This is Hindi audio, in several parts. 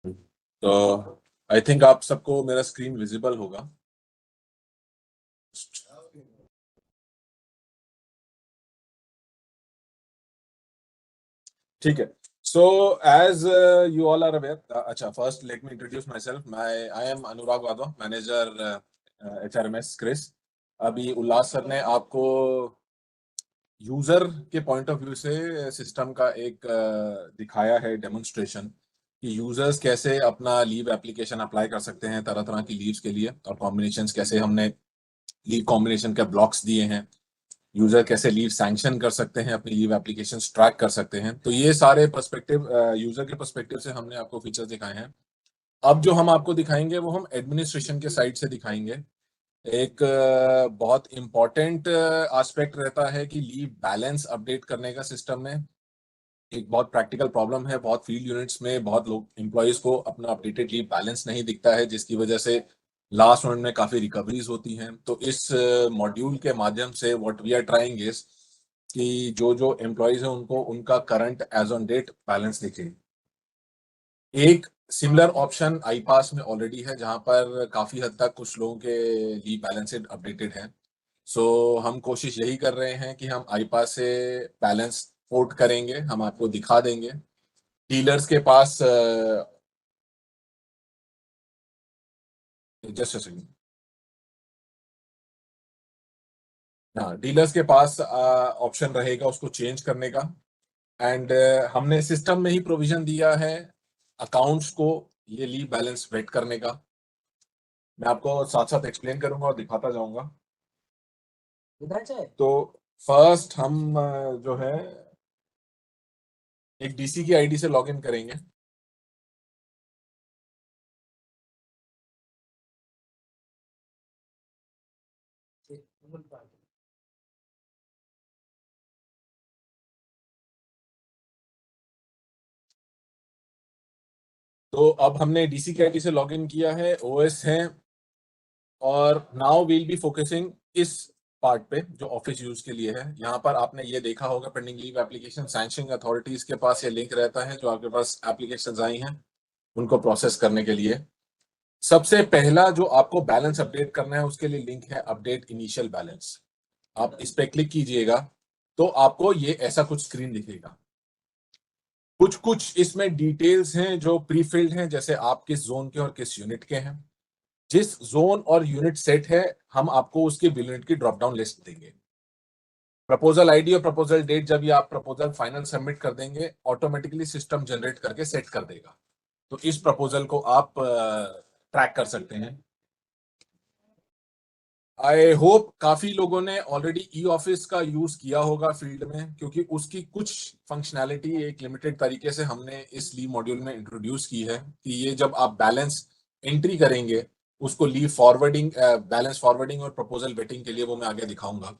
तो आई थिंक आप सबको मेरा स्क्रीन विजिबल होगा। ठीक है। So as you all are aware, अच्छा, first let me introduce myself. I am Anurag Wadhwa, manager HRMS CRIS. अभी उल्लास सर ने आपको यूजर के पॉइंट ऑफ व्यू से सिस्टम का एक दिखाया है डेमोन्स्ट्रेशन कि यूजर्स कैसे अपना लीव एप्लीकेशन अप्लाई कर सकते हैं तरह तरह की लीव्स के लिए, और कॉम्बिनेशंस कैसे हमने लीव कॉम्बिनेशन के ब्लॉक्स दिए हैं। यूजर कैसे लीव सैंक्शन कर सकते हैं, अपनी लीव एप्लीकेशन ट्रैक कर सकते हैं। तो ये सारे पर्सपेक्टिव यूजर के पर्सपेक्टिव से हमने आपको फीचर्स दिखाए हैं। अब जो हम आपको दिखाएंगे वो हम एडमिनिस्ट्रेशन के साइड से दिखाएंगे। एक बहुत इंपॉर्टेंट एस्पेक्ट रहता है कि लीव बैलेंस अपडेट करने का सिस्टम में। एक बहुत प्रैक्टिकल प्रॉब्लम है, बहुत फील्ड यूनिट्स में बहुत लोग एम्प्लॉयज को अपना अपडेटेड लीव बैलेंस नहीं दिखता है, जिसकी वजह से लास्ट मोमेंट में काफी रिकवरीज होती हैं। तो इस मॉड्यूल के माध्यम से what we are trying is कि जो जो एम्प्लॉयज हैं उनको उनका current as on date balance दिखे। एक सिमिलर ऑप्शन आईपास में ऑलरेडी है, जहां पर काफी हद तक कुछ लोगों के लीव बैलेंसेड अपडेटेड हैं। सो हम कोशिश यही कर रहे हैं कि हम आईपास से बैलेंस पोर्ट करेंगे, हम आपको दिखा देंगे। डीलर्स के पास जस्ट सेकंड, हाँ, डीलर्स के पास ऑप्शन रहेगा उसको चेंज करने का। एंड हमने सिस्टम में ही प्रोविजन दिया है अकाउंट्स को ये लीव बैलेंस वेट करने का। मैं आपको साथ साथ एक्सप्लेन करूंगा और दिखाता जाऊंगा। तो फर्स्ट हम जो है एक डीसी की आईडी से लॉगिन करेंगे। तो अब हमने डीसी की आईडी से लॉगिन किया है, ओएस है, और नाउ वील बी फोकसिंग इस पार्ट पे जो ऑफिस यूज के लिए है। यहाँ पर आपने ये देखा होगा pending leave application sanctioning authorities के पास ये लिंक रहता है, जो आपके पास एप्लीकेशन आई हैं उनको प्रोसेस करने के लिए। सबसे पहला जो आपको बैलेंस अपडेट करना है उसके लिए लिंक है अपडेट इनिशियल बैलेंस। आप इस पे क्लिक कीजिएगा तो आपको ये ऐसा कुछ स्क्रीन दिखेगा। कुछ कुछ इसमें डिटेल्स हैं जो प्री फिल्ड हैं, जैसे आप किस जोन के और किस यूनिट के हैं। जिस जोन और यूनिट सेट है हम आपको उसके बिल यूनिट की ड्रॉप डाउन लिस्ट देंगे। प्रपोजल आईडी और प्रपोजल डेट जब ये आप प्रपोजल फाइनल सबमिट कर देंगे ऑटोमेटिकली सिस्टम जनरेट करके सेट कर देगा। तो इस प्रपोजल को आप ट्रैक कर सकते हैं। आई होप काफी लोगों ने ऑलरेडी ई ऑफिस का यूज किया होगा फील्ड में, क्योंकि उसकी कुछ फंक्शनैलिटी एक लिमिटेड तरीके से हमने इस लीव मॉड्यूल में इंट्रोड्यूस की है कि ये जब आप बैलेंस एंट्री करेंगे उसको लीव फॉरवर्डिंग, बैलेंस फॉरवर्डिंग और प्रपोजल वेटिंग के लिए वो मैं आगे दिखाऊंगा।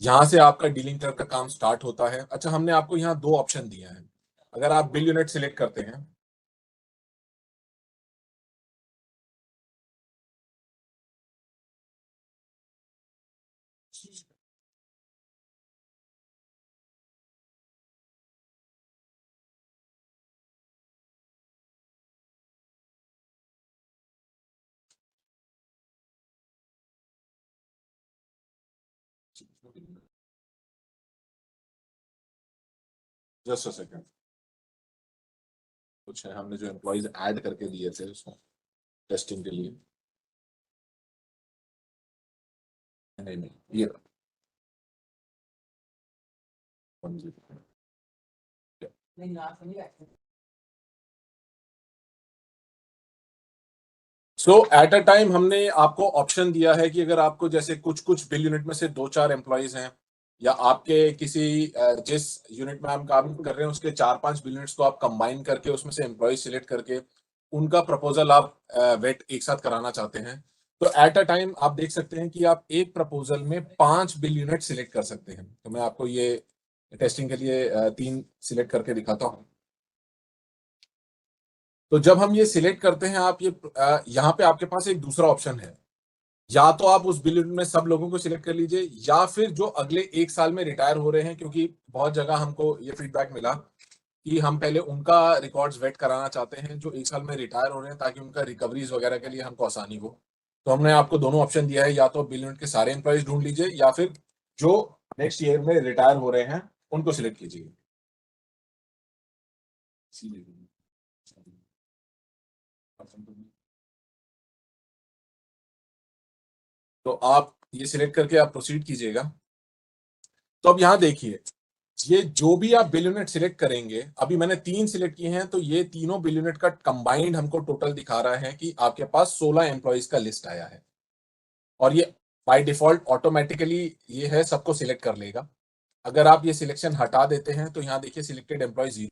यहाँ से आपका डीलिंग का काम स्टार्ट होता है। अच्छा, हमने आपको यहाँ दो ऑप्शन दिया है। अगर आप बिल यूनिट सिलेक्ट करते हैं, जस्ट अ सेकंड, कुछ है हमने जो एम्प्लॉयज ऐड करके दिए थे उसको टेस्टिंग के लिए। नहीं नहीं, ये सो एट अ टाइम हमने आपको ऑप्शन दिया है कि अगर आपको जैसे कुछ कुछ बिल यूनिट में से दो चार एम्प्लॉयज हैं, या आपके किसी जिस यूनिट में आप काम कर रहे हैं उसके चार पांच बिल यूनिट्स को आप कंबाइन करके उसमें से एम्प्लॉयज सिलेक्ट करके उनका प्रपोजल आप वेट एक साथ कराना चाहते हैं, तो एट अ टाइम आप देख सकते हैं कि आप एक प्रपोजल में 5 बिल यूनिट सिलेक्ट कर सकते हैं। तो मैं आपको ये टेस्टिंग के लिए 3 सिलेक्ट करके दिखाता हूँ। तो जब हम ये सिलेक्ट करते हैं, आप ये यहाँ पे आपके पास एक दूसरा ऑप्शन है। या तो आप उस बिल में सब लोगों को सिलेक्ट कर लीजिए, या फिर जो अगले एक साल में रिटायर हो रहे हैं, क्योंकि बहुत जगह हमको ये फीडबैक मिला कि हम पहले उनका रिकॉर्ड्स वेट कराना चाहते हैं जो 1 साल में रिटायर हो रहे हैं, ताकि उनका रिकवरीज वगैरह के लिए हमको आसानी हो। तो हमने आपको दोनों ऑप्शन दिया है, या तो बिल यूनिट के सारे एम्प्लॉयज ढूंढ लीजिए, या फिर जो नेक्स्ट ईयर में रिटायर हो रहे हैं उनको सिलेक्ट कीजिए। तो आप ये सिलेक्ट करके आप प्रोसीड कीजिएगा। तो अब यहाँ देखिए, ये जो भी आप बिल यूनिट सिलेक्ट करेंगे, अभी मैंने 3 सिलेक्ट किए हैं, तो ये तीनों बिल यूनिट का कंबाइंड हमको टोटल दिखा रहा है कि आपके पास 16 एम्प्लॉइज का लिस्ट आया है। और ये बाय डिफॉल्ट ऑटोमेटिकली ये है, सबको सिलेक्ट कर लेगा। अगर आप ये सिलेक्शन हटा देते हैं तो यहाँ देखिए सिलेक्टेड एम्प्लॉइज।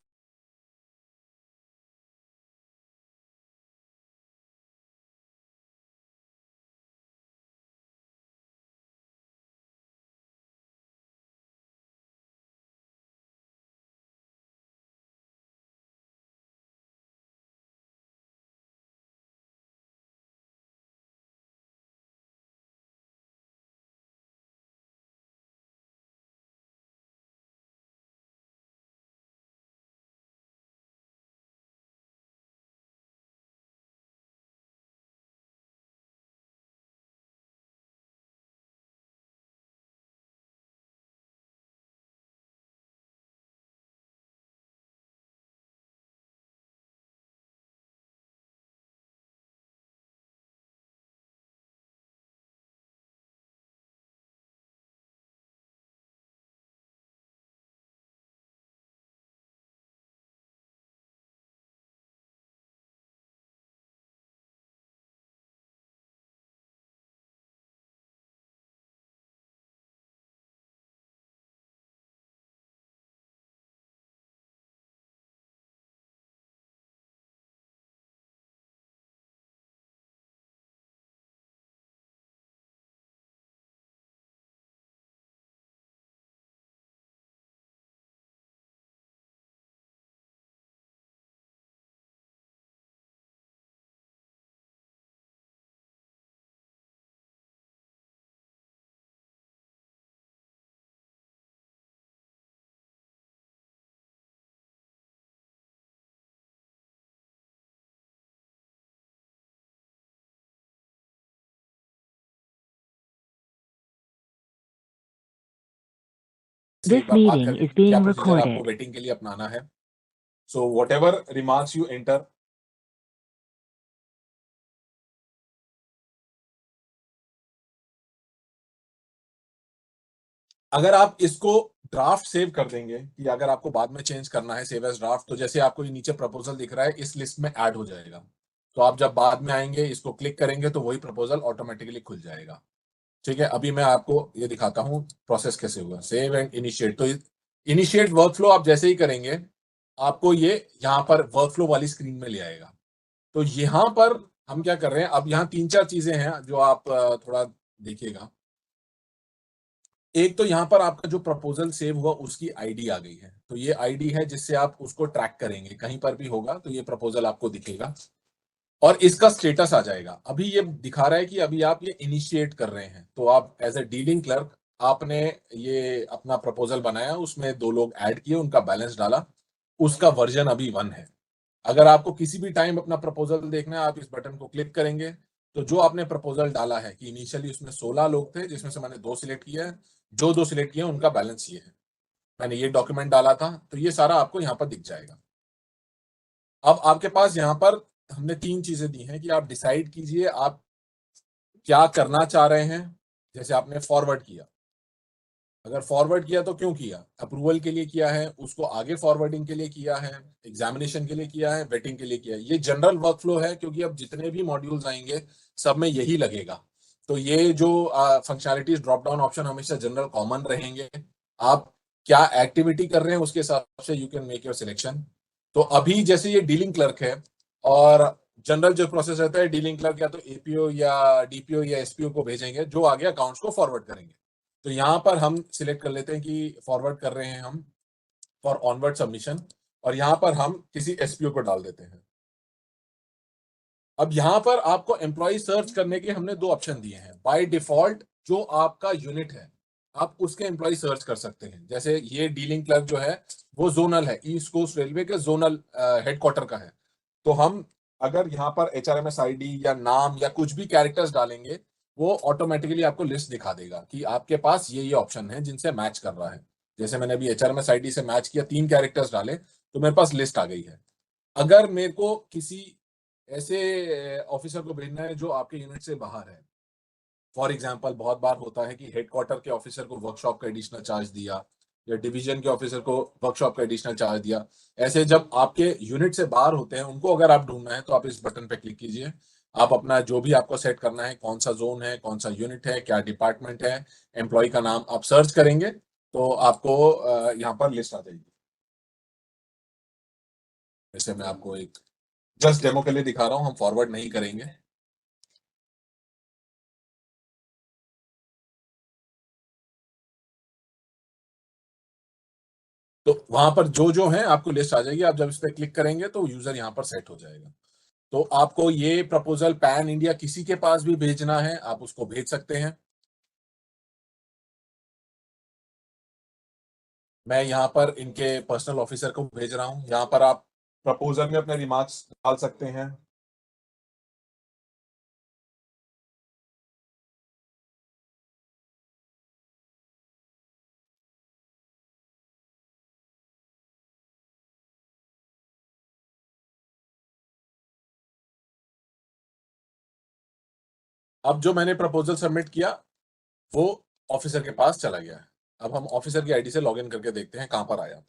This एक बार बात meeting करके is कि क्या being प्रोसीजर आपको recorded. वेटिंग के लिए अपनाना है। So what ever remarks you enter, अगर आप इसको ड्राफ्ट सेव कर देंगे, कि अगर आपको बाद में चेंज करना है सेव एज ड्राफ्ट, तो जैसे आपको ये नीचे प्रपोजल दिख रहा है इस लिस्ट में ऐड हो जाएगा। तो आप जब बाद में आएंगे इसको क्लिक करेंगे तो वही प्रपोजल ऑटोमेटिकली खुल जाएगा। ठीक है, अभी मैं आपको ये दिखाता हूँ प्रोसेस कैसे हुआ। सेव एंड इनिशिएट, तो इनिशिएट वर्कफ्लो आप जैसे ही करेंगे आपको ये यहाँ पर वर्कफ्लो वाली स्क्रीन में ले आएगा। तो यहाँ पर हम क्या कर रहे हैं, अब यहाँ 3-4 चीजें हैं जो आप थोड़ा देखिएगा। एक तो यहाँ पर आपका जो प्रपोजल सेव हुआ उसकी आईडी आ गई है, तो ये आईडी है जिससे आप उसको ट्रैक करेंगे, कहीं पर भी होगा तो ये प्रपोजल आपको दिखेगा और इसका स्टेटस आ जाएगा। अभी ये दिखा रहा है कि अभी आप ये इनिशिएट कर रहे हैं, तो आप एज ए डीलिंग क्लर्क आपने ये अपना प्रपोजल बनाया, उसमें 2 लोग ऐड किए, उनका बैलेंस डाला, उसका वर्जन अभी 1 है। अगर आपको किसी भी टाइम अपना प्रपोजल देखना है, आप इस बटन को क्लिक करेंगे, तो जो आपने प्रपोजल डाला है कि इनिशियली उसमें 16 लोग थे जिसमें से मैंने 2 सिलेक्ट किया है, जो 2 सिलेक्ट किए उनका बैलेंस ये है, मैंने ये डॉक्यूमेंट डाला था, तो ये सारा आपको यहाँ पर दिख जाएगा। अब आपके पास यहाँ पर हमने 3 चीजें दी हैं कि आप डिसाइड कीजिए आप क्या करना चाह रहे हैं। जैसे आपने फॉरवर्ड किया, अगर फॉरवर्ड किया तो क्यों किया, अप्रूवल के लिए किया है, उसको आगे फॉरवर्डिंग के लिए किया है, एग्जामिनेशन के लिए किया है, वेटिंग के लिए किया है। ये जनरल वर्कफ्लो है, क्योंकि अब जितने भी मॉड्यूल्स आएंगे सब में यही लगेगा। तो ये जो फंक्शनैलिटीज ड्रॉप डाउन ऑप्शन हमेशा जनरल कॉमन रहेंगे। आप क्या एक्टिविटी कर रहे हैं उसके हिसाब से you can make your selection. तो अभी जैसे ये डीलिंग क्लर्क है, और जनरल जो प्रोसेस रहता है, डीलिंग क्लर्क या तो एपीओ या डीपीओ या एसपीओ को भेजेंगे, जो आगे अकाउंट्स को फॉरवर्ड करेंगे। तो यहाँ पर हम सिलेक्ट कर लेते हैं कि फॉरवर्ड कर रहे हैं हम फॉर ऑनवर्ड सबमिशन, और यहाँ पर हम किसी एसपीओ को डाल देते हैं। अब यहाँ पर आपको एम्प्लॉय सर्च करने के हमने 2 ऑप्शन दिए हैं। बाय डिफॉल्ट जो आपका यूनिट है, आप उसके एम्प्लॉय सर्च कर सकते हैं। जैसे ये डीलिंग क्लर्क जो है वो जोनल है, ईस्ट कोस्ट रेलवे के जोनल हेडक्वार्टर का है। तो हम अगर यहाँ पर HRMS आईडी या नाम या कुछ भी कैरेक्टर्स डालेंगे, वो ऑटोमेटिकली आपको लिस्ट दिखा देगा कि आपके पास ये ऑप्शन है जिनसे मैच कर रहा है। जैसे मैंने अभी HRMS आईडी से मैच किया, 3 कैरेक्टर्स डाले, तो मेरे पास लिस्ट आ गई है। अगर मेरे को किसी ऐसे ऑफिसर को भेजना है जो आपके यूनिट से बाहर है, फॉर एग्जाम्पल बहुत बार होता है कि हेडक्वार्टर के ऑफिसर को वर्कशॉप का एडिशनल चार्ज दिया, या डिवीजन के ऑफिसर को वर्कशॉप का एडिशनल चार्ज दिया। ऐसे जब आपके यूनिट से बाहर होते हैं, उनको अगर आप ढूंढना है तो आप इस बटन पे क्लिक कीजिए। आप अपना जो भी आपको सेट करना है, कौन सा जोन है, कौन सा यूनिट है, क्या डिपार्टमेंट है, एम्प्लॉय का नाम आप सर्च करेंगे तो आपको यहाँ पर लिस्ट आ जाएगी। जैसे मैं आपको एक जस्ट डेमो के लिए दिखा रहा हूँ, हम फॉरवर्ड नहीं करेंगे। तो वहां पर जो जो है आपको लिस्ट आ जाएगी। आप जब इस पर क्लिक करेंगे तो यूजर यहाँ पर सेट हो जाएगा। तो आपको ये प्रपोजल पैन इंडिया किसी के पास भी भेजना है, आप उसको भेज सकते हैं। मैं यहाँ पर इनके पर्सनल ऑफिसर को भेज रहा हूँ। यहाँ पर आप प्रपोजल में अपने रिमार्क्स डाल सकते हैं। अब जो मैंने प्रपोजल सबमिट किया वो ऑफिसर के पास चला गया है। अब हम ऑफिसर की आईडी से लॉगिन करके देखते हैं कहां पर आया।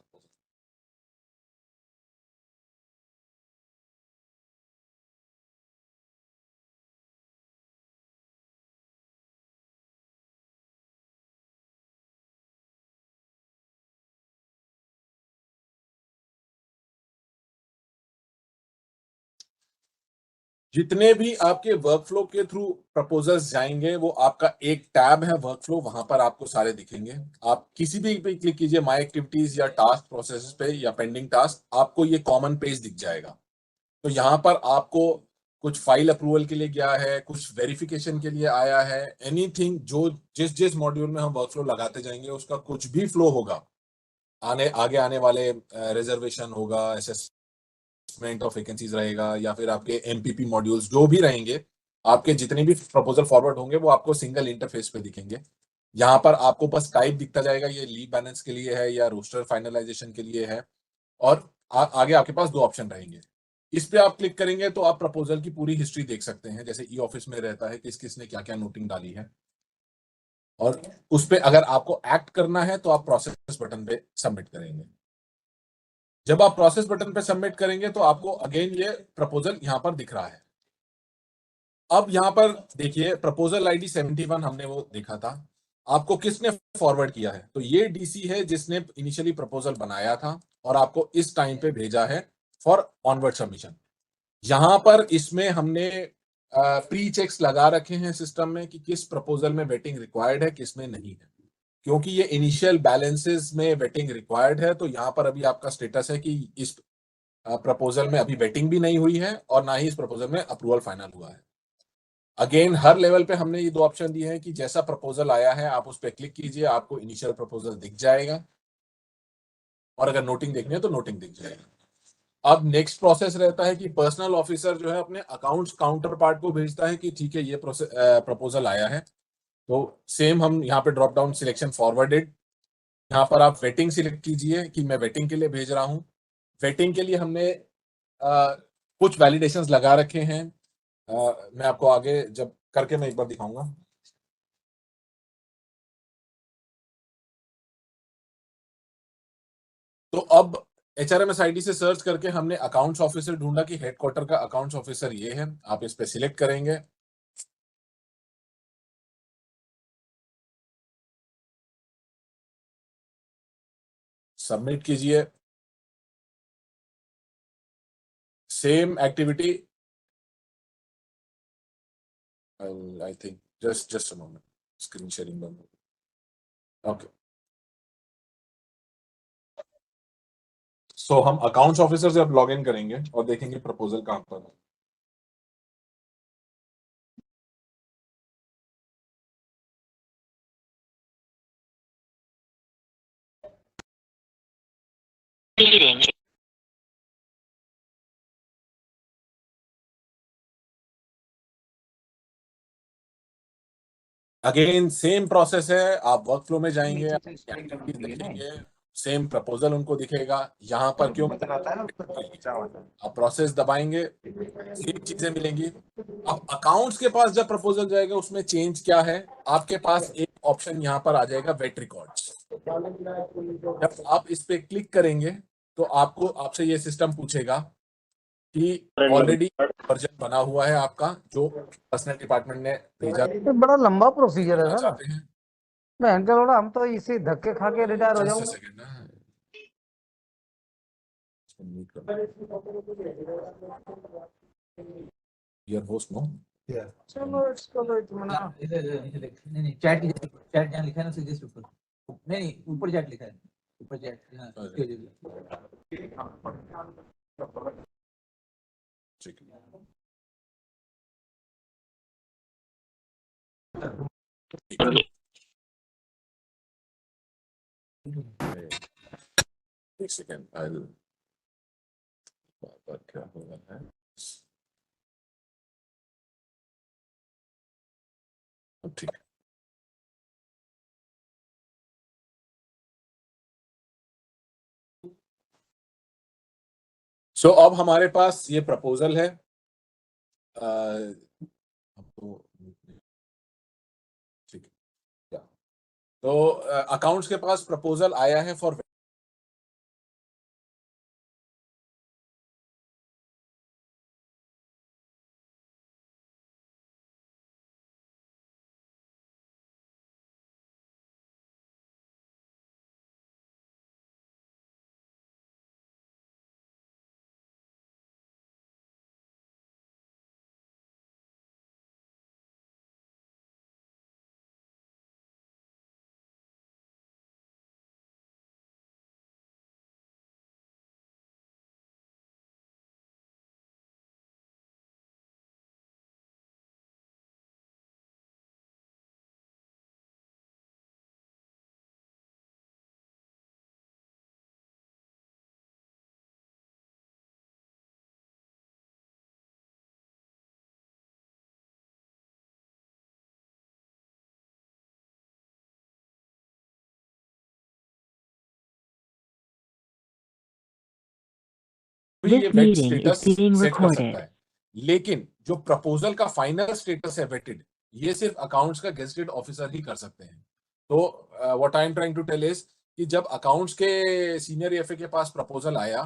जितने भी आपके वर्कफ्लो के थ्रू प्रपोजल्स जाएंगे, वो आपका एक टैब है वर्कफ्लो, वहां पर आपको सारे दिखेंगे। आप किसी भी पे क्लिक कीजिए, माय एक्टिविटीज या टास्क प्रोसेस पे या पेंडिंग टास्क, आपको ये कॉमन पेज दिख जाएगा। तो यहाँ पर आपको कुछ फाइल अप्रूवल के लिए गया है, कुछ वेरिफिकेशन के लिए आया है, एनीथिंग जो जिस जिस मॉड्यूल में हम वर्कफ्लो लगाते जाएंगे उसका कुछ भी फ्लो होगा, आने आगे आने वाले रिजर्वेशन होगा, असेसमेंट ऑफ वैकेंसीज रहेगा, या फिर आपके एमपीपी मॉड्यूल्स जो भी रहेंगे, आपके जितने भी प्रपोजल फॉरवर्ड होंगे वो आपको सिंगल इंटरफेस पे दिखेंगे। यहाँ पर आपको बस टाइप दिखता जाएगा, ये लीव बैलेंस के लिए है या रोस्टर फाइनलाइजेशन के लिए है। और आगे आपके पास 2 ऑप्शन रहेंगे। इस पे आप क्लिक करेंगे तो आप प्रपोजल की पूरी हिस्ट्री देख सकते हैं, जैसे ई ऑफिस में रहता है किस किस ने क्या क्या नोटिंग डाली है। और उस पे अगर आपको एक्ट करना है तो आप प्रोसेस बटन पे सबमिट करेंगे। जब आप प्रोसेस बटन पे सबमिट करेंगे तो आपको अगेन ये प्रपोजल यहां पर दिख रहा है। अब यहाँ पर देखिए, प्रपोजल आईडी 71 हमने वो देखा था। आपको किसने फॉरवर्ड किया है? तो ये डीसी है जिसने इनिशियली प्रपोजल बनाया था और आपको इस टाइम पे भेजा है फॉर ऑनवर्ड सबमिशन। यहां पर इसमें हमने प्री चेक्स लगा रखे हैं सिस्टम में कि किस प्रपोजल में वेटिंग रिक्वायर्ड है, किस में नहीं है। क्योंकि ये इनिशियल बैलेंसेस में वेटिंग रिक्वायर्ड है, तो यहाँ पर अभी आपका स्टेटस है कि इस प्रपोजल में अभी वेटिंग भी नहीं हुई है और ना ही इस प्रपोजल में अप्रूवल फाइनल हुआ है। अगेन हर लेवल पे हमने ये 2 ऑप्शन दिए हैं कि जैसा प्रपोजल आया है आप उस पर क्लिक कीजिए, आपको इनिशियल प्रपोजल दिख जाएगा, और अगर नोटिंग देखनी है तो नोटिंग दिख जाएगा। अब नेक्स्ट प्रोसेस रहता है कि पर्सनल ऑफिसर जो है अपने अकाउंट्स काउंटर पार्ट को भेजता है कि ठीक है ये प्रपोजल आया है। तो सेम हम यहाँ पे ड्रॉप डाउन सिलेक्शन फॉरवर्डेड, यहाँ पर आप वेटिंग सिलेक्ट कीजिए कि मैं वेटिंग के लिए भेज रहा हूँ। वेटिंग के लिए हमने कुछ वैलिडेशंस लगा रखे हैं। मैं आपको आगे जब करके मैं एक बार दिखाऊंगा। तो अब HRMS आईडी से सर्च करके हमने अकाउंट्स ऑफिसर ढूंढा कि हेडक्वार्टर का अकाउंट्स ऑफिसर ये है। आप इस पे सिलेक्ट करेंगे, सबमिट कीजिए। Same activity, I think just a moment, screen sharing बंद। ओके, सो हम अकाउंट्स ऑफिसर से अब लॉग इन करेंगे और देखेंगे प्रपोजल कहां पर है। Meeting. अगेन सेम प्रोसेस है, आप वर्क फ्लो में जाएंगे, एक्टिविटीज देखेंगे, सेम प्रपोजल उनको दिखेगा। यहाँ पर क्यों आप प्रोसेस दबाएंगे, सेम चीजें मिलेंगी। अब अकाउंट्स के पास जब प्रपोजल जाएगा उसमें चेंज क्या है, आपके पास एक ऑप्शन यहाँ पर आ जाएगा वेट रिकॉर्ड्स। जब आप इस पे क्लिक करेंगे तो आपको आपसे ये सिस्टम पूछेगा कि ऑलरेडी वर्जन बना हुआ है आपका जो पर्सनल डिपार्टमेंट ने भेजा, ये बड़ा लंबा प्रोसीजर है करना सर। चाहते हैं। बहन का लोड़ा, हम तो इसी धक्के खा के रिटायर हो जस्ट जाऊंगे। सेकंड ना, योर होस्ट नो। चलो चलो इतना नहीं चैट जहाँ लिखा है ना जस्ट ऊपर, नहीं ऊपर चैट लिखा है, ऊपर चैट एक सेकंड, क्या हो रहा है? ठीक है। सो अब हमारे पास ये प्रपोजल है। ठीक है, तो अकाउंट्स के पास प्रपोजल आया है फॉर ये वेट स्टेटस सेट कर सकता है, लेकिन जो प्रपोजल का फाइनल स्टेटस है वेटेड, ये सिर्फ अकाउंट्स का गेजेटेड ऑफिसर ही कर सकते हैं। तो what I am trying to tell is कि जब अकाउंट्स के सीनियर एफए के पास प्रपोजल आया,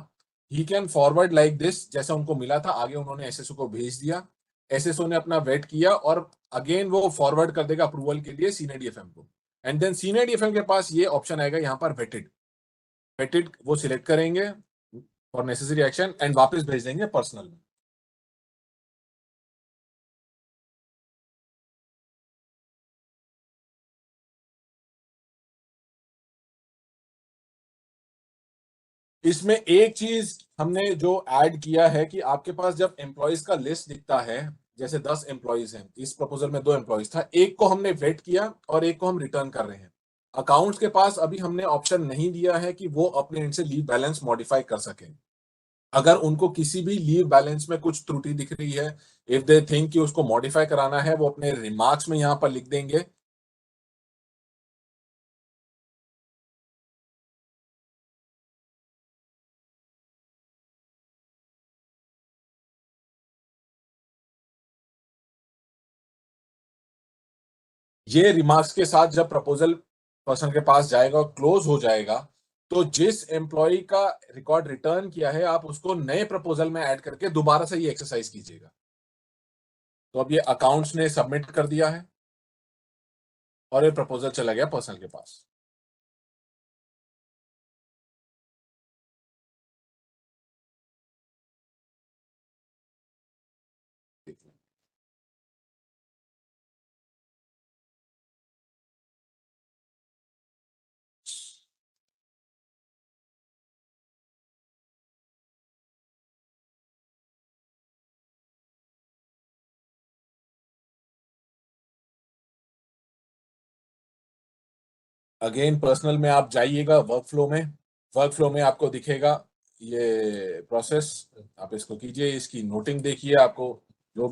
he can forward like this, जैसे उनको मिला था आगे उन्होंने एसएसओ को भेज दिया, एसएसओ ने अपना वेट किया और अगेन वो फॉरवर्ड कर देगा अप्रूवल के लिए सीनियर डीएफएम को, एंड देन सीनियर डीएफएम के पास ये ऑप्शन आएगा यहाँ पर वेटेड। वेटेड वो सिलेक्ट करेंगे फॉर नेसेसरी एक्शन एंड वापस भेज देंगे पर्सनल में। इसमें एक चीज हमने जो ऐड किया है कि आपके पास जब एम्प्लॉयज का लिस्ट दिखता है, जैसे 10 एम्प्लॉयज हैं, इस प्रपोजल में 2 एम्प्लॉयज था, एक को हमने वेट किया और एक को हम रिटर्न कर रहे हैं। अकाउंट्स के पास अभी हमने ऑप्शन नहीं दिया है कि वो अपने एंड से लीव बैलेंस मॉडिफाई कर सकें। अगर उनको किसी भी लीव बैलेंस में कुछ त्रुटि दिख रही है, इफ दे थिंक कि उसको मॉडिफाई कराना है, वो अपने रिमार्क्स में यहाँ पर लिख देंगे। ये रिमार्क्स के साथ जब प्रपोजल पर्सन के पास जाएगा और क्लोज हो जाएगा, तो जिस एम्प्लॉय का रिकॉर्ड रिटर्न किया है आप उसको नए प्रपोजल में ऐड करके दोबारा से ये एक्सरसाइज कीजिएगा। तो अब ये अकाउंट्स ने सबमिट कर दिया है और ये प्रपोजल चला गया पर्सन के पास। अगेन पर्सनल में आप जाइएगा वर्क फ्लो में, वर्क फ्लो में आपको दिखेगा ये प्रोसेस, आप इसको कीजिए, इसकी नोटिंग देखिए, आपको जो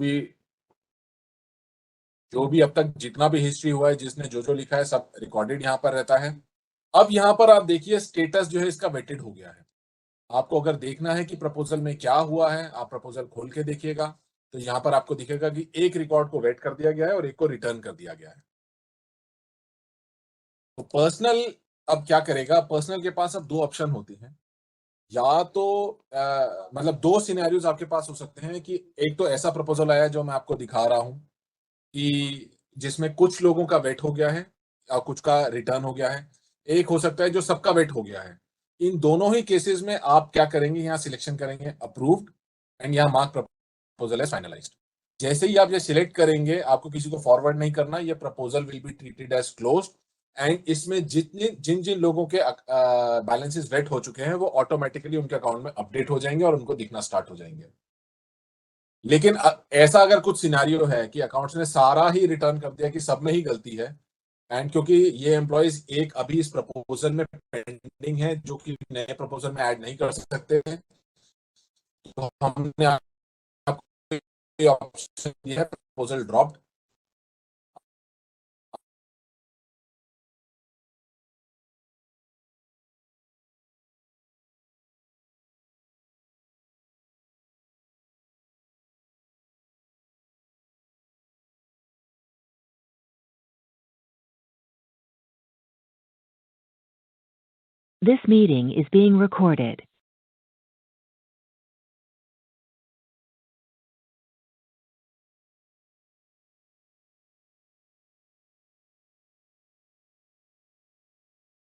भी अब तक जितना भी हिस्ट्री हुआ है, जिसने जो लिखा है सब रिकॉर्डेड यहाँ पर रहता है। अब यहाँ पर आप देखिए स्टेटस जो है इसका वेटेड हो गया है। आपको अगर देखना है कि प्रपोजल में क्या हुआ है, आप प्रपोजल खोल के देखिएगा, तो यहाँ पर आपको दिखेगा कि एक रिकॉर्ड को वेट कर दिया गया है और एक को रिटर्न कर दिया गया है। तो पर्सनल अब क्या करेगा, पर्सनल के पास अब दो ऑप्शन होती हैं, या तो मतलब दो सिनेरियोज आपके पास हो सकते हैं कि एक तो ऐसा प्रपोजल आया जो मैं आपको दिखा रहा हूं कि जिसमें कुछ लोगों का वेट हो गया है और कुछ का रिटर्न हो गया है। एक हो सकता है जो सबका वेट हो गया है। इन दोनों ही केसेस में आप क्या करेंगे, यहाँ सिलेक्शन करेंगे अप्रूव्ड एंड यहाँ मार्क प्रपोजल एज फाइनलाइज्ड। जैसे ही आप ये सिलेक्ट करेंगे, आपको किसी को फॉरवर्ड नहीं करना, ये proposal will be treated as closed and इसमें जिन जिन लोगों के बैलेंसेस वेट हो चुके हैं वो ऑटोमेटिकली उनके अकाउंट में अपडेट हो जाएंगे और उनको दिखना स्टार्ट हो जाएंगे। लेकिन ऐसा अगर कुछ सिनारियो है कि अकाउंट्स ने सारा ही रिटर्न कर दिया कि सब में ही गलती है, एंड क्योंकि ये एम्प्लॉयज एक अभी इस प्रपोजल में पेंडिंग है जो कि नए प्रपोजल में ऐड नहीं कर सकते हैं, तो हमने आपको ऑप्शन दिया है proposal dropped. This meeting is being recorded.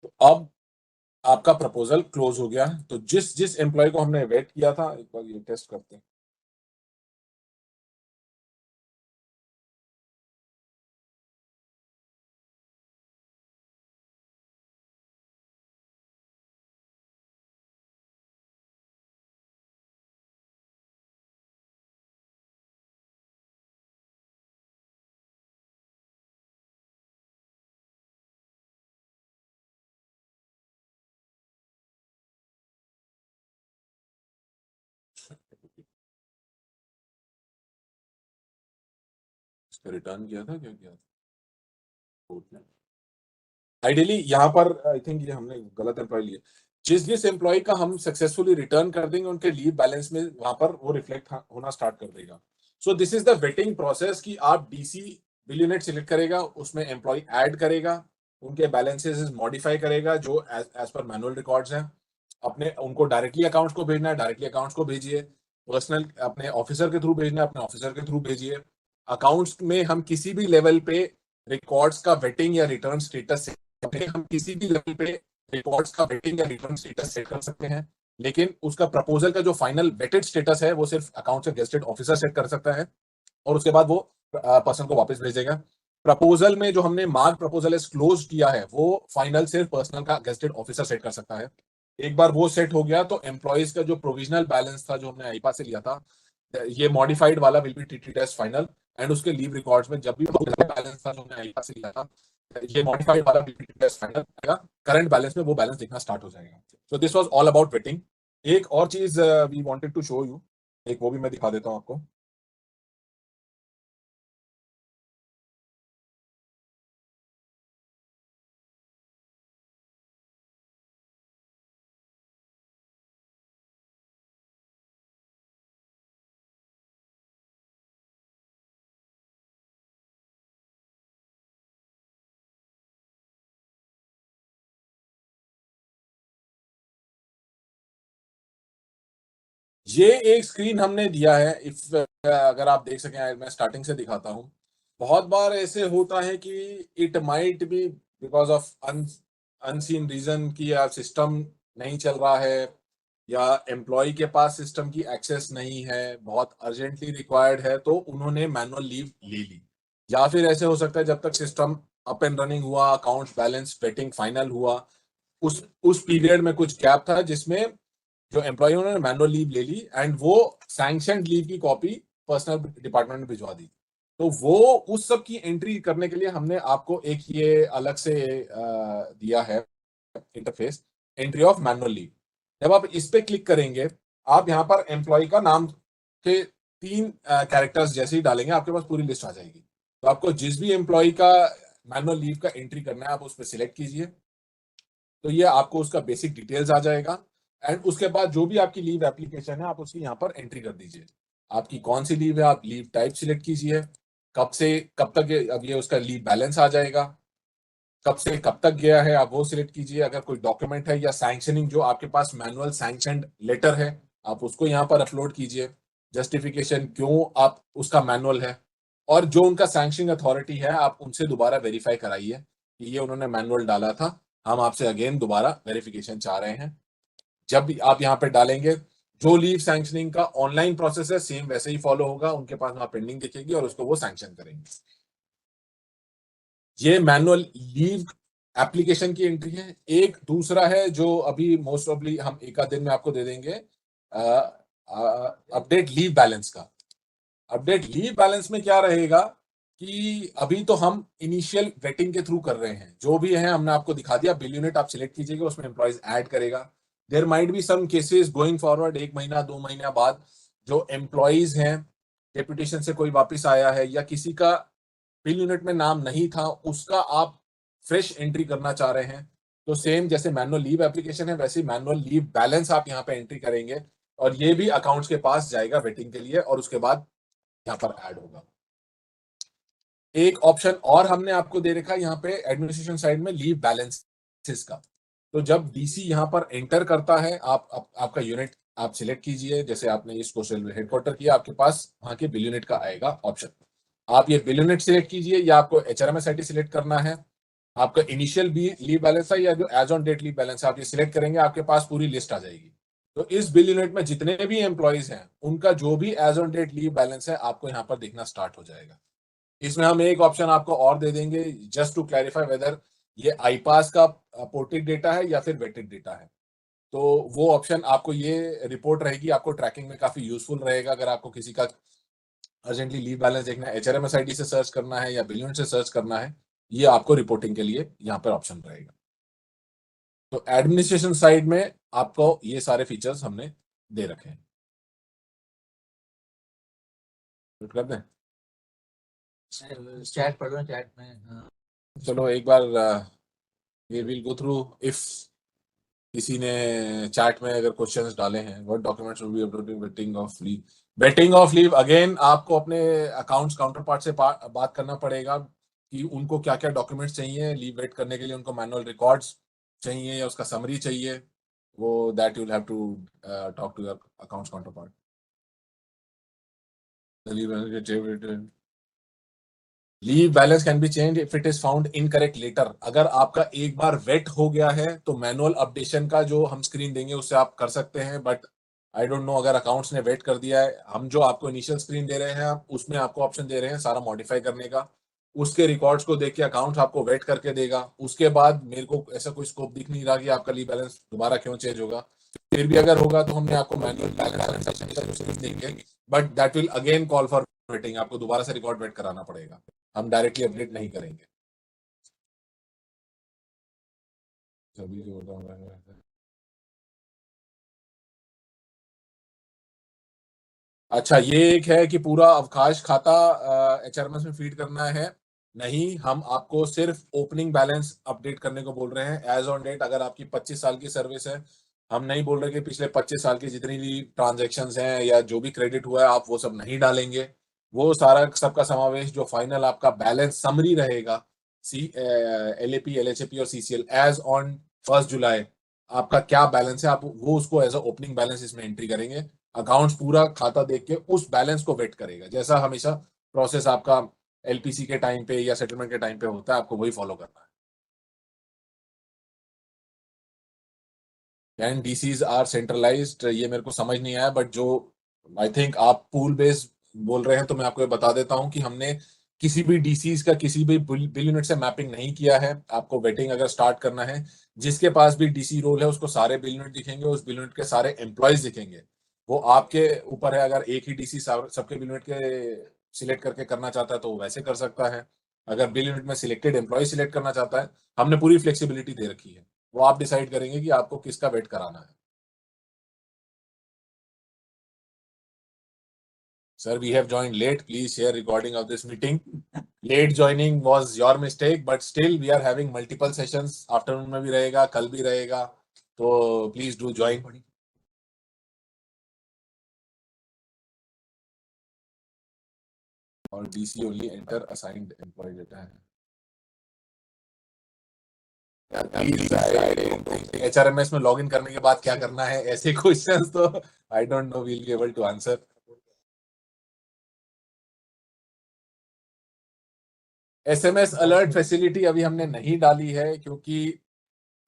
तो अब आपका प्रपोजल क्लोज हो गया। तो जिस जिस एम्प्लॉय को हमने वेट किया था, एक बार ये टेस्ट करते हैं। इसका रिटर्न किया था, क्या किया था आइडियली यहाँ पर, आई थिंक ये हमने गलत एम्प्लॉय लिए। जिस जिस एम्प्लॉय का हम सक्सेसफुली रिटर्न कर देंगे उनके लीव बैलेंस में वहां पर वो रिफ्लेक्ट होना स्टार्ट कर देगा। So this is the waiting process कि आप डीसी बिल यूनिट सिलेक्ट करेगा, उसमें एम्प्लॉय ऐड करेगा, उनके बैलेंसेस मॉडिफाई करेगा जो एज पर मैनुअल रिकॉर्ड्स हैं। अपने उनको डायरेक्टली अकाउंट्स को भेजना है, डायरेक्टली अकाउंट्स को भेजिए। पर्सनल अपने ऑफिसर के थ्रू भेजना है, अपने ऑफिसर के थ्रू भेजिए। अकाउंट्स में हम किसी भी लेवल पे रिकॉर्ड्स का वेटिंग या रिटर्न स्टेटस हम किसी भी लेवल पे रिकॉर्ड्स का वेटिंग या रिटर्न स्टेटस सेट कर सकते हैं, लेकिन उसका प्रपोजल का जो फाइनल वेटेड स्टेटस है वो सिर्फ अकाउंट से गेस्टेड ऑफिसर सेट कर सकता है और उसके बाद वो पर्सन को वापस भेजेगा। प्रपोजल में जो हमने मार्क प्रपोजल एज क्लोज किया है वो फाइनल सिर्फ पर्सनल का गेस्टेड ऑफिसर सेट कर सकता है। एक बार वो सेट हो गया तो एम्प्लॉयज का जो प्रोविजनल बैलेंस था जो हमने आईपा से लिया था, ये मॉडिफाइड वाला will be treated as final and उसके लीव रिकॉर्ड्स में जब भी बैलेंस था जो हमने आईपा से लिया था, ये मॉडिफाइड वाला will be treated as final आएगा। करंट बैलेंस में वो बैलेंस दिखना स्टार्ट हो जाएगा। So this was all about waiting. एक और चीज we wanted to show you, एक वो भी मैं दिखा देता हूं आपको। ये एक स्क्रीन हमने दिया है, इफ अगर आप देख सकें, मैं स्टार्टिंग से दिखाता हूं। बहुत बार ऐसे होता है कि it might be because of unseen reason कि या सिस्टम नहीं चल रहा है या एम्प्लॉय के पास सिस्टम की एक्सेस नहीं है, बहुत अर्जेंटली रिक्वायर्ड है तो उन्होंने मैनुअल लीव ले ली, या फिर ऐसे हो सकता है जब तक सिस्टम अप एंड रनिंग हुआ, अकाउंट्स बैलेंस वेटिंग फाइनल हुआ, उस पीरियड में कुछ गैप था जिसमें जो एम्प्लॉय उन्होंने मैनुअल लीव ले ली एंड वो सैंक्शनड लीव की कॉपी पर्सनल डिपार्टमेंट में भिजवा दी। तो वो उस सब की एंट्री करने के लिए हमने आपको एक ये अलग से दिया है interface, entry of manual leave. जब आप इस पे क्लिक करेंगे, आप यहाँ पर एम्प्लॉय का नाम के 3 कैरेक्टर्स जैसे ही डालेंगे, आपके पास पूरी लिस्ट आ जाएगी। तो आपको जिस भी एम्प्लॉय का मैनुअल लीव का एंट्री करना है, आप उस पर सिलेक्ट कीजिए, तो ये आपको उसका बेसिक डिटेल्स आ जाएगा। एंड उसके बाद जो भी आपकी लीव एप्लीकेशन है, आप उसकी यहाँ पर एंट्री कर दीजिए। आपकी कौन सी लीव है, आप लीव टाइप सिलेक्ट कीजिए, कब से कब तक अब ये उसका लीव बैलेंस आ जाएगा, कब से कब तक गया है, आप वो सिलेक्ट कीजिए। अगर कोई डॉक्यूमेंट है या सैंक्शनिंग, जो आपके पास मैनुअल सैंक्शनड लेटर है, आप उसको यहाँ पर अपलोड कीजिए, जस्टिफिकेशन क्यों आप उसका मैनुअल है। और जो उनका सैंक्शनिंग अथॉरिटी है, आप उनसे दोबारा वेरीफाई कराइए कि ये उन्होंने मैनुअल डाला था, हम आपसे अगेन दोबारा वेरिफिकेशन चाह रहे हैं। जब भी आप यहाँ पे डालेंगे, जो लीव सैंक्शनिंग का ऑनलाइन प्रोसेस है, सेम वैसे ही फॉलो होगा, उनके पास वहां पेंडिंग दिखेगी और उसको वो सैंक्शन करेंगे। ये मैनुअल लीव एप्लीकेशन की एंट्री है। एक दूसरा है जो अभी मोस्ट ऑफली हम एक आध दिन में आपको दे देंगे, अपडेट लीव बैलेंस का। अपडेट लीव बैलेंस में क्या रहेगा कि अभी तो हम इनिशियल वेटिंग के थ्रू कर रहे हैं, जो भी है हमने आपको दिखा दिया। बिल यूनिट आप सिलेक्ट कीजिएगा, उसमें एम्प्लॉइज ऐड करेगा। There might be some cases going forward, 1 महीना 2 महीना बाद जो एम्प्लॉइज हैं, डेपुटेशन से कोई वापस आया है या किसी का बिल यूनिट में नाम नहीं था, उसका आप फ्रेश एंट्री करना चाह रहे हैं, तो सेम जैसे मैनुअल लीव एप्लीकेशन है, वैसे मैनुअल लीव बैलेंस आप यहाँ पे एंट्री करेंगे और ये भी अकाउंट्स के पास जाएगा वेटिंग के लिए, और उसके बाद यहाँ पर ऐड होगा। एक ऑप्शन और हमने आपको दे रखा है यहाँ पे एडमिनिस्ट्रेशन साइड में, लीव बैलेंसेस का। तो जब डीसी यहाँ पर एंटर करता है, आपका यूनिट आप सिलेक्ट कीजिए, जैसे आपने इस क्वेश्चन हेडक्वार्टर किया, आपके पास वहां के बिल यूनिट का आएगा ऑप्शन। आप ये बिल यूनिट सिलेक्ट कीजिए, या आपको एचआरएमएस आईडी सिलेक्ट करना है, आपका इनिशियल भी लीव बैलेंस है या जो as on date leave balance है, आप ये सिलेक्ट करेंगे, आपके पास पूरी लिस्ट आ जाएगी। तो इस बिल यूनिट में जितने भी एम्प्लॉइज हैं, उनका जो भी as on date leave balance है, आपको यहाँ पर देखना स्टार्ट हो जाएगा। इसमें हम एक ऑप्शन आपको और दे देंगे, जस्ट टू क्लैरिफाई वेदर ये आईपास का पोर्टेड डेटा है या फिर वेटेड डेटा है। तो वो ऑप्शन आपको, ये रिपोर्ट रहेगी, आपको ट्रैकिंग में काफी यूजफुल रहेगा। अगर आपको किसी का अर्जेंटली लीव बैलेंस देखना है, एचआरएमएस आईडी से सर्च करना है या बिल यूनिट से सर्च करना है, ये आपको रिपोर्टिंग के लिए यहाँ पर ऑप्शन रहेगा। तो एडमिनिस्ट्रेशन साइड में आपको ये सारे फीचर्स हमने दे रखे हैं। कर दें? चैट पढ़ लो, चैट में चलो एक बार we will go through. If किसी ने चैट में अगर क्वेश्चंस डाले हैं, what documents will be uploaded waiting of leave. Waiting of leave, again आपको अपने अकाउंट्स काउंटर पार्ट से बात करना पड़ेगा कि उनको क्या क्या डॉक्यूमेंट्स चाहिए लीव वेट करने के लिए। उनको मैनुअल रिकॉर्ड्स चाहिए या उसका समरी चाहिए, वो that you will have to talk to your accounts counterpart. Leave balance can be change if it is found incorrect later. अगर आपका एक बार वेट हो गया है, तो मैनुअल अपडेशन का जो हम स्क्रीन देंगे उससे आप कर सकते हैं, बट आई डोंट नो अगर अकाउंट्स ने वेट कर दिया है। हम जो आपको इनिशियल स्क्रीन दे रहे हैं, उसमें आपको ऑप्शन दे रहे हैं सारा मॉडिफाई करने का। उसके रिकॉर्ड्स को देख के अकाउंट आपको वेट करके देगा। उसके बाद मेरे को ऐसा कोई स्कोप दिख नहीं रहा कि आपका लीव बैलेंस दोबारा क्यों चेंज होगा। फिर भी अगर होगा तो हमने आपको मैनुअल बैलेंस देंगे, but that will again call for waiting. आपको दोबारा से रिकॉर्ड वेट कराना पड़ेगा, हम डायरेक्टली अपडेट नहीं करेंगे। सभी जो अच्छा, ये एक है कि पूरा अवकाश खाता एचआरएमएस में फीड करना है। नहीं, हम आपको सिर्फ ओपनिंग बैलेंस अपडेट करने को बोल रहे हैं एज ऑन डेट। अगर आपकी 25 साल की सर्विस है, हम नहीं बोल रहे कि पिछले 25 साल की जितनी भी ट्रांजैक्शंस हैं या जो भी क्रेडिट हुआ है, आप वो सब नहीं डालेंगे। वो सारा सबका समावेश जो फाइनल आपका बैलेंस समरी रहेगा, LAP, LHAP और CCL एज ऑन 1 जुलाई, आपका क्या बैलेंस है, आप वो उसको एज अ ओपनिंग बैलेंस इसमें एंट्री करेंगे। अकाउंट्स पूरा खाता देख के उस बैलेंस को वेट करेगा, जैसा हमेशा प्रोसेस आपका LPC के टाइम पे या सेटलमेंट के टाइम पे होता है, आपको वही फॉलो करना है। एंड DCs आर सेंट्रलाइज्ड, ये मेरे को समझ नहीं आया, बट जो आई थिंक आप पूल बेस्ड बोल रहे हैं, तो मैं आपको ये बता देता हूं कि हमने किसी भी DCs का किसी भी बिल यूनिट से मैपिंग नहीं किया है। आपको वेटिंग अगर स्टार्ट करना है, जिसके पास भी DC रोल है उसको सारे बिल यूनिट दिखेंगे, उस बिल यूनिट के सारे एम्प्लॉयज दिखेंगे। वो आपके ऊपर है, अगर एक ही DC सबके बिल यूनिट के सिलेक्ट करके करना चाहता है तो वो वैसे कर सकता है। अगर बिल यूनिट में सिलेक्टेड एम्प्लॉय सिलेक्ट करना चाहता है, हमने पूरी फ्लेक्सिबिलिटी दे रखी है। वो आप डिसाइड करेंगे कि आपको किसका वेट कराना है. Sir, we have joined late. Please share recording of this meeting. Late joining was your mistake, but still we are having multiple sessions. Afternoon में भी रहेगा, कल भी रहेगा. तो please do join. और DC only enter assigned employee data है. HRMS में लॉगिन करने के बाद क्या करना है, ऐसे क्वेश्चंस तो I don't know we'll be able to answer. SMS alert facility अभी हमने नहीं डाली है क्योंकि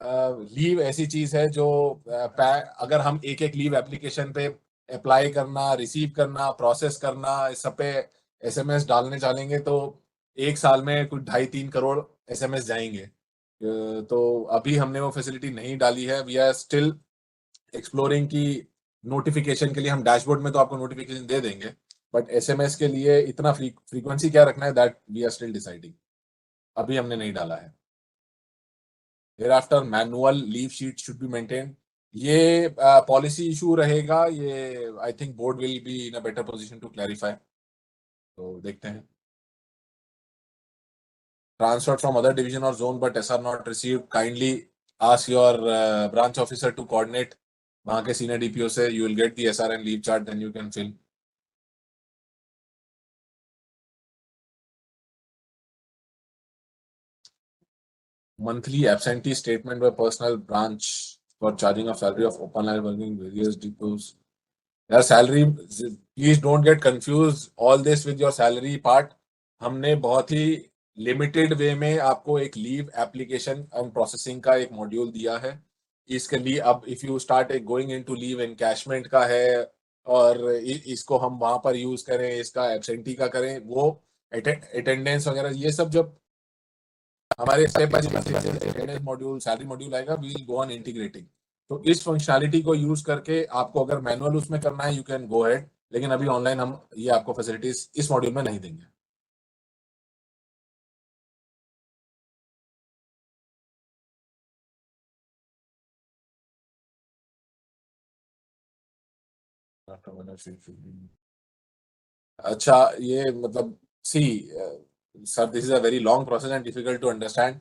लीव ऐसी चीज है जो अगर हम एक एक लीव एप्लीकेशन पे अप्लाई करना, रिसीव करना, प्रोसेस करना, इस सब पे SMS डालने चलेंगे तो एक साल में कुछ 2.5-3 करोड़ SMS जाएंगे. तो अभी हमने वो फैसिलिटी नहीं डाली है. वी आर स्टिल एक्सप्लोरिंग की नोटिफिकेशन के लिए हम डैशबोर्ड में तो आपको नोटिफिकेशन दे देंगे, बट SMS के लिए इतना फ्रीक्वेंसी क्या रखना है, that we are still deciding. अभी हमने नहीं डाला है. Thereafter manual leave sheet should be maintained. ये पॉलिसी इशू रहेगा. ये I think board will be in a better position to clarify. तो देखते हैं. Transferred from other division or zone but SR not received. Kindly ask your branch officer to coordinate. वहाँ के senior DPO से you will get the SR and leave chart, then you can fill. Monthly absentee statement by personal branch for charging of salary of open line working various depots. Your salary, please don't get confused all this with your salary part. हमने बहुत ही लिमिटेड वे में आपको एक लीव एप्लीकेशन एंड प्रोसेसिंग का एक मॉड्यूल दिया है. इसके लिए अब if you start going into leave encashment का है और इसको हम वहां पर यूज करें, इसका एब्सेंटी का करें, वो अटेंडेंस वगैरह ये सब जब हमारे step by step attendance module, salary module आएगा, we will go on integrating. तो इस फंक्शनैलिटी को यूज करके आपको अगर मैनुअल उसमें करना है, यू कैन गो अहेड. लेकिन अभी ऑनलाइन हम ये आपको फैसिलिटीज इस मॉड्यूल में नहीं देंगे. अच्छा, ये मतलब see sir, this is a very long process and difficult to understand.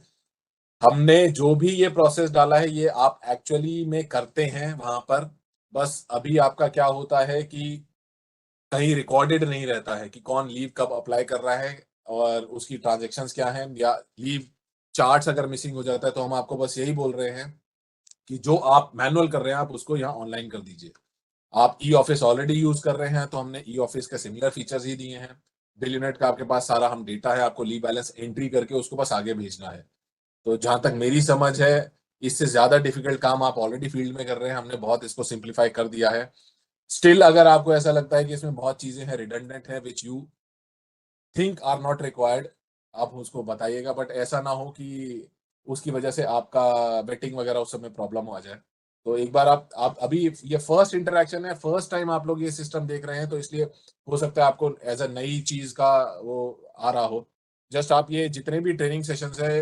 हमने जो भी ये प्रोसेस डाला है ये आप एक्चुअली में करते हैं वहां पर. बस अभी आपका क्या होता है कि कहीं रिकॉर्डेड नहीं रहता है कि कौन लीव कब अप्लाई कर रहा है और उसकी ट्रांजेक्शन्स क्या हैं, या लीव चार्ट्स अगर मिसिंग हो जाता है तो हम आपको बस यही बोल रहे हैं कि जो आप मैनुअल कर रहे हैं आप उसको यहाँ ऑनलाइन कर दीजिए. आप ई ऑफिस ऑलरेडी यूज कर रहे हैं तो हमने ई ऑफिस के सिमिलर फीचर्स ही दिए हैं. बिल यूनिट का आपके पास सारा हम डेटा है, आपको लीव बैलेंस एंट्री करके उसको बस आगे भेजना है. तो जहां तक मेरी समझ है, इससे ज्यादा डिफिकल्ट काम आप ऑलरेडी फील्ड में कर रहे हैं. हमने बहुत इसको सिंप्लीफाई कर दिया है. स्टिल अगर आपको ऐसा लगता है कि इसमें बहुत चीजें हैं, रिडंडेंट है, which you think are not required, आप उसको बताइएगा. बट ऐसा ना हो कि उसकी वजह से आपका वेटिंग वगैरह उस सब में प्रॉब्लम आ जाए. तो एक बार आप अभी ये फर्स्ट इंटरेक्शन है, फर्स्ट टाइम आप लोग ये सिस्टम देख रहे हैं, तो इसलिए हो सकता है आपको एज अ नई चीज का वो आ रहा हो. जस्ट आप ये जितने भी ट्रेनिंग सेशंस है,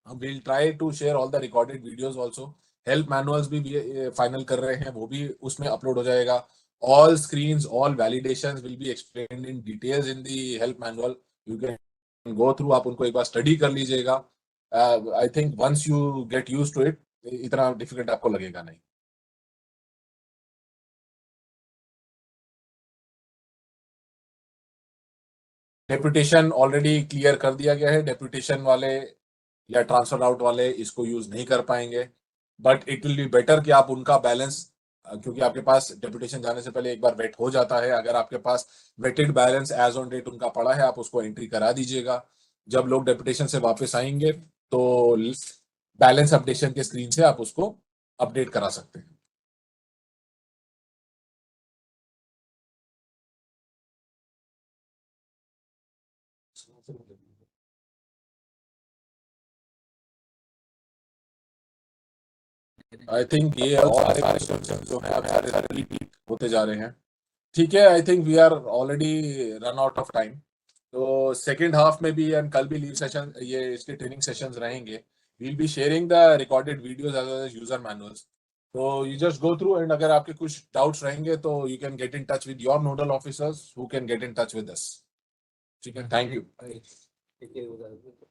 हम will try to share all the recorded videos also. Help manuals भी फाइनल कर रहे हैं, वो भी उसमें अपलोड हो जाएगा. all screens, all validations will be explained in details in the help manual. You can go through, आप उनको एक बार स्टडी कर लीजिएगा. I think once you get use to it, इतना डिफिकल्ट आपको लगेगा नहीं. डेप्यूटेशन ऑलरेडी क्लियर कर दिया गया है. डेप्यूटेशन वाले या ट्रांसफर आउट वाले इसको यूज नहीं कर पाएंगे. But it will be better कि आप उनका बैलेंस, क्योंकि आपके पास डेप्यूटेशन जाने से पहले एक बार वेट हो जाता है, अगर आपके पास weighted balance as on date उनका पड़ा है, आप उसको एंट्री करा दीजिएगा. जब लोग डेप्यूटेशन से वापस आएंगे तो बैलेंस अपडेशन के स्क्रीन से आप उसको अपडेट करा सकते हैं. आई थिंक ये सारे क्वेश्चन जो है आप सारे रिपीट होते जा रहे हैं. ठीक है, I think we are already run out of time. तो सेकेंड हाफ में भी एंड कल भी लीव सेशन, ये इसके ट्रेनिंग सेशंस रहेंगे. we'll be sharing the recorded videos as well as user manuals. So you just go through, and अगर आपके कुछ doubts रहेंगे तो you can get in touch with your nodal officers who can get in touch with us. ठीक है, thank you. ठीक है